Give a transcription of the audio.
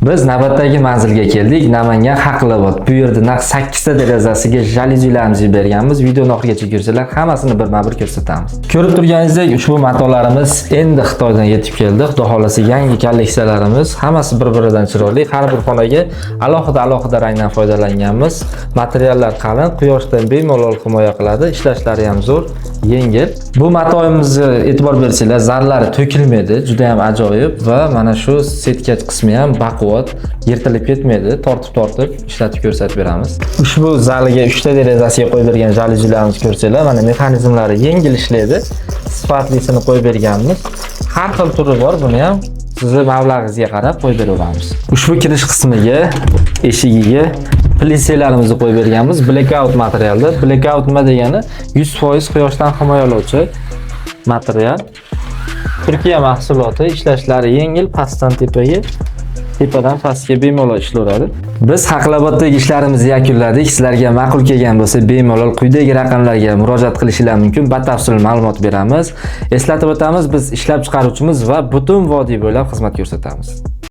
Biz navbatdagi manzilga keldik. Namangan Haqlobod. Bu yerda naq 8 ta derazasiga jaluzilarimizni berganmiz. Videoni oxirigacha ko'rsanglar, hammasini birma-bir ko'rsatamiz. Ko'rib turganingizdek, ushbu matolarimiz endi Xitoydan yetib keldi. Xudo xolasa yangi kolleksiyalarimiz, hammasi bir-biridan chiroyli. Har bir xonaga alohida rangdan foydalanganmiz. Materiallar qalin, quyoshdan bemalol himoya qiladi. Ishlashlari ham zo'r, yengil. Bu matoyimizni e'tibor bersanglar, zarlari to'kilmaydi, juda ham ajoyib va mana shu setkach qismi ham baquvvat, yirtilib ketmaydi. Tortib ishlatib ko'rsatib beramiz. Ushbu zaliga 3 ta derazasiga qo'yib bergan jaluzilarimizni ko'rsanglar, mana mexanizmlari yengil ishlaydi. Sifatlisini qo'yib berganmiz. Har xil turi bor, buni ham sizni mablag'ingizga qarab qo'yib beraveramiz. Ushbu kirish qismiga, eshigiga plisselarimizni qo'yib berganmiz. Blackout materialda. Blackout nima degani? 100% quyoshdan himoyalovchi material. Turkiya mahsuloti, ishlashlari yengil, pastdan tepaga, tepadan pastga bemalol ishlaveradi. Biz Haqloboddagi ishlarimizni yakunladik. Sizlarga ma'qul kelgan bo'lsa, bemalol quyidagi raqamlarga murojaat qilishingiz mumkin. Batafsil ma'lumot beramiz. Eslatib o'tamiz, biz ishlab chiqaruvchimiz va butun vodiy bo'ylab xizmat ko'rsatamiz.